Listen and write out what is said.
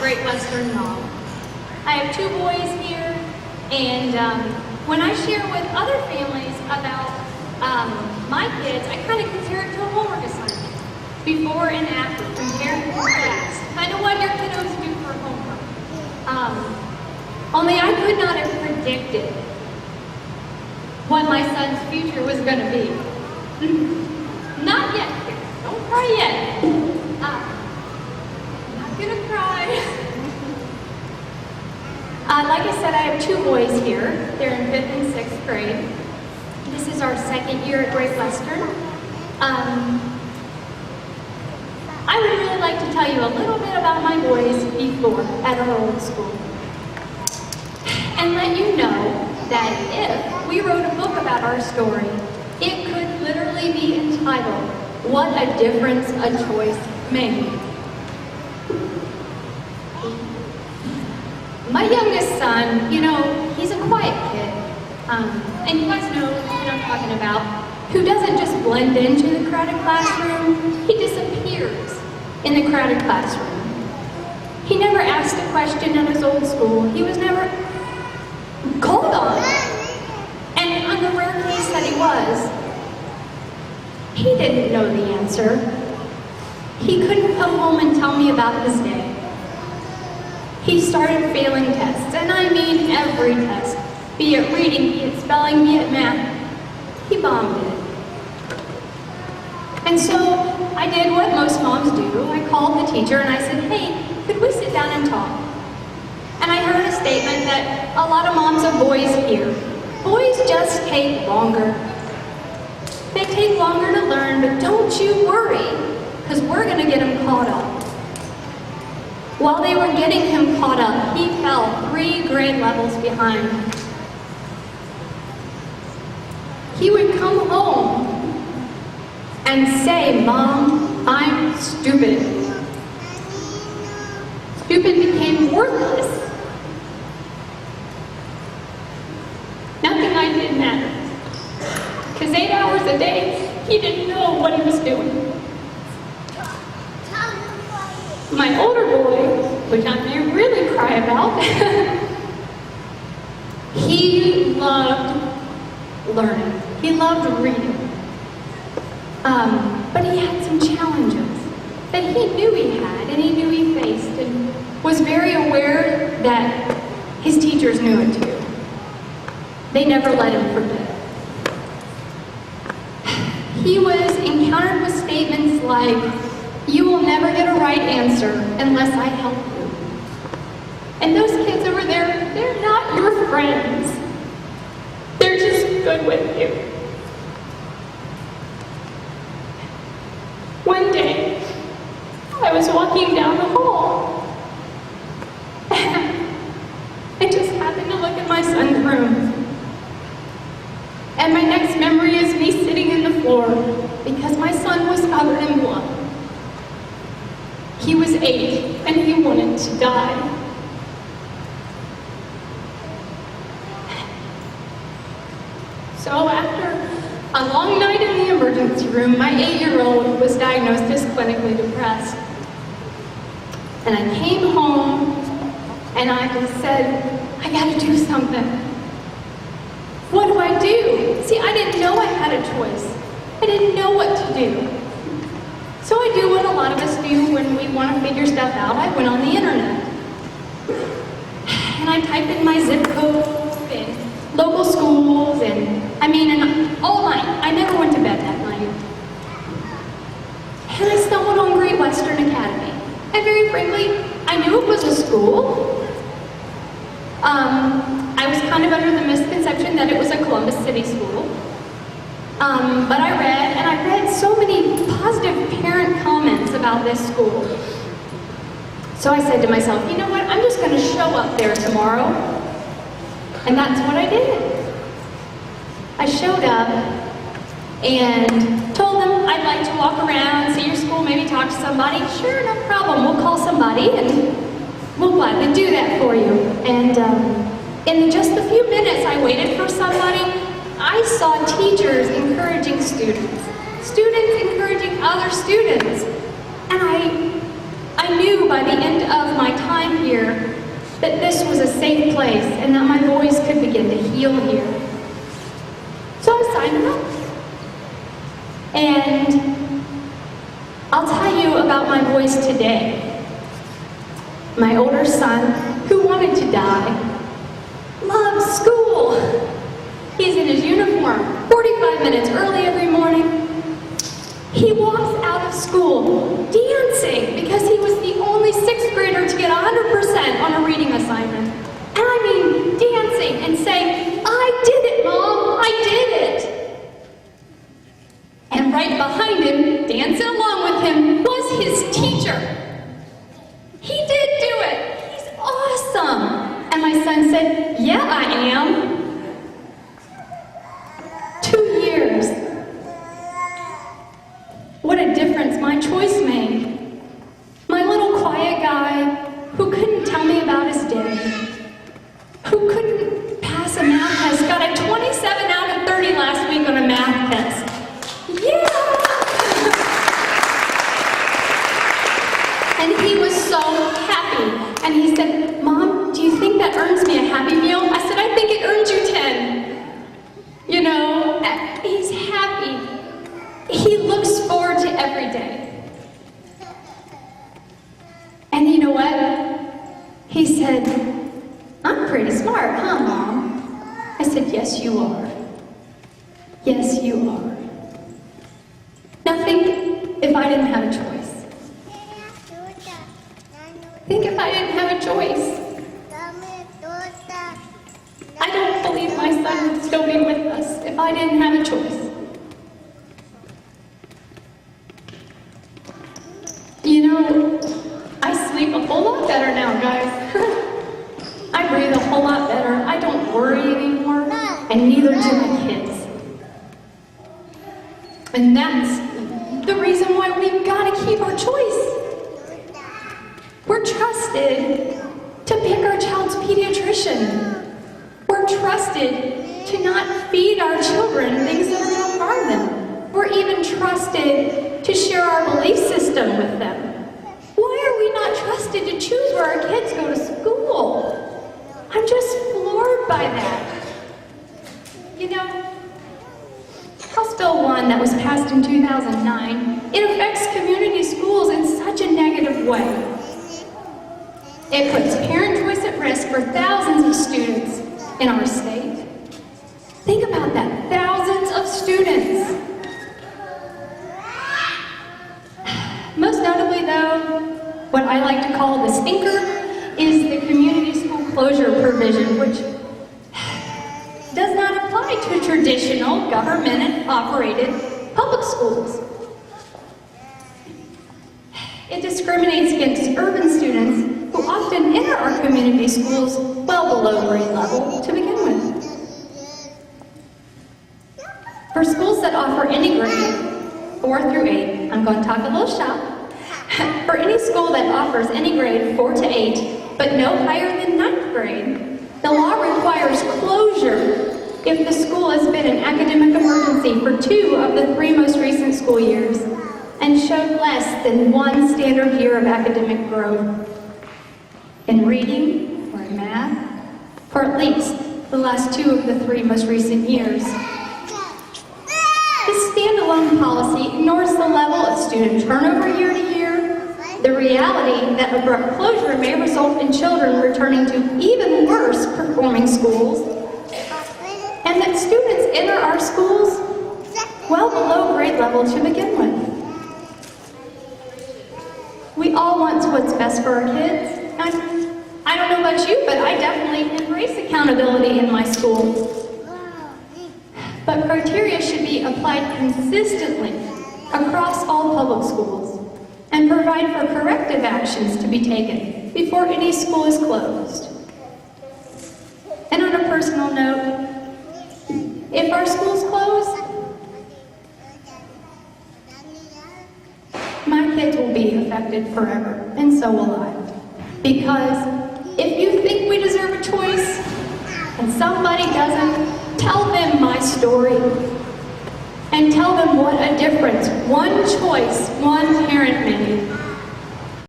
Great Western Mom. I have 2 boys here, and when I share with other families about my kids, I kind of compare it to a homework assignment. Before and after, compare and contrast. Kind of what your kiddos do for homework. Only I could not have predicted what my son's future was going to be. Not yet. Don't cry yet. I'm not going to cry. Like I said, I have 2 boys here. They're in 5th and 6th grade. This is our 2nd year at Great Western. I would really like to tell you a little bit about my boys before at our old school. And let you know that if we wrote a book about our story, it could literally be entitled, "What a Difference a Choice Made." My youngest son, he's a quiet kid. And you guys know what I'm talking about, who doesn't just blend into the crowded classroom, he disappears in the crowded classroom. He never asked a question at his old school. He was never called on. And on the rare case that he was, he didn't know the answer. He couldn't come home and tell me about his day. He started failing tests, and I mean every test, be it reading, be it spelling, be it math. He bombed it. And so I did what most moms do. I called the teacher and I said, "Hey, could we sit down and talk?" And I heard a statement that a lot of moms of boys hear. Boys just take longer. They take longer to learn, but don't you worry, because we're going to get them caught up. While they were getting him caught up, he fell 3 grade levels behind. He would come home and say, "Mom, I'm stupid." Stupid became worthless. Nothing I did mattered. Because 8 hours a day, he didn't know what he was doing. My older boy, which I may really cry about, he loved learning. He loved reading. But he had some challenges that he knew he had and he knew he faced and was very aware that his teachers knew it too. They never let him forget. He was encountered with statements like, "You will never get a right answer unless I help you." And those kids over there, they're not your friends. They're just good with you. One day, I was walking down the hall. I just happened to look at my son's room. And my next memory is me sitting in the floor because my son was covered in blood. He was 8 and he wanted to die. So after a long night in the emergency room, my 8-year-old was diagnosed as clinically depressed. And I came home and I just said, "I gotta do something. What do I do?" See, I didn't know I had a choice. I didn't know what to do. So I do what a lot of us do when we want to figure stuff out. I went on the internet. And I typed in my zip code and local schools and all night. I never went to bed that night. And I stumbled on Great Western Academy. And very frankly, I knew it was a school. I was kind of under the misconception that it was a Columbus City school. But I read so many positive parent comments about this school. So I said to myself, "You know what, I'm just going to show up there tomorrow." And that's what I did. I showed up and told them I'd like to walk around, see your school, maybe talk to somebody. "Sure, no problem, we'll call somebody and we'll gladly do that for you." And in just the few minutes I waited for somebody, I saw teachers encouraging students, students encouraging other students. And I I knew by the end of my time here that this was a safe place and that my boys could begin to heal here. So I signed them up. And I'll tell you about my boys today. My older son, who wanted to die, loves school. He's in his uniform 45 minutes early every morning. He walks out of school dancing because he was the only sixth grader to get 100% on a reading assignment. And I mean dancing and saying, "I did it, Mom, I did it." And right behind him, dancing along with him, was his teacher. He did do it. He's awesome. And my son said, "Yeah, I am." 2 years. What a difference my choice made. My little quiet guy who couldn't tell me about his day, who couldn't pass a math test, got a 27 out of 30 last week on a math test. Yeah! And he was so happy. And he said, "Mom, do you think that earns me a Happy Meal?" I said, "I think it earns you 10. You know, he's happy. He looks forward to every day. And you know what? He said, "I'm pretty smart, huh, Mom?" I said, "Yes, you are. Yes, you are." Now think if I didn't have a choice. Think if I didn't have a choice. I don't believe my son would still be with us if I didn't have a choice. You know, I sleep a whole lot better now, guys. I breathe a whole lot better. I don't worry anymore, and neither do my kids. And that's the reason why we've got to keep our choice. We're trusted to pick our child's pediatrician. We're trusted to not feed our children things that are going to harm them. We're even trusted to share our belief system with them. Why are we not trusted to choose where our kids go to school? I'm just floored by that. You know, House Bill 1 that was passed in 2009, it affects community schools in such a negative way. It puts parent choice at risk for thousands of students in our state. Think about that, thousands of students. Most notably though, what I like to call the stinker is the community school closure provision, which does not apply to traditional government-operated public schools. It discriminates against urban students who often enter our community schools well below grade level to begin with. For schools that offer any grade, 4 through 8, I'm going to talk a little shop. For any school that offers any grade 4 to 8, but no higher than 9th grade, the law requires closure if the school has been an academic emergency for 2 of the 3 most recent school years and showed less than 1 standard year of academic growth in reading or in math for at least the last 2 of the 3 most recent years. This standalone policy ignores the level of student turnover year to year, the reality that abrupt closure may result in children returning to even worse performing schools, and that students enter our schools well below grade level to begin with. We all want what's best for our kids. I don't know about you, but I definitely embrace accountability in my school. But criteria should be applied consistently across all public schools and provide for corrective actions to be taken before any school is closed. And on a personal note, if our schools close, my kids will be affected forever, and so will I. Because if you think we deserve a choice and somebody doesn't, tell them my story and tell them what a difference one choice one parent made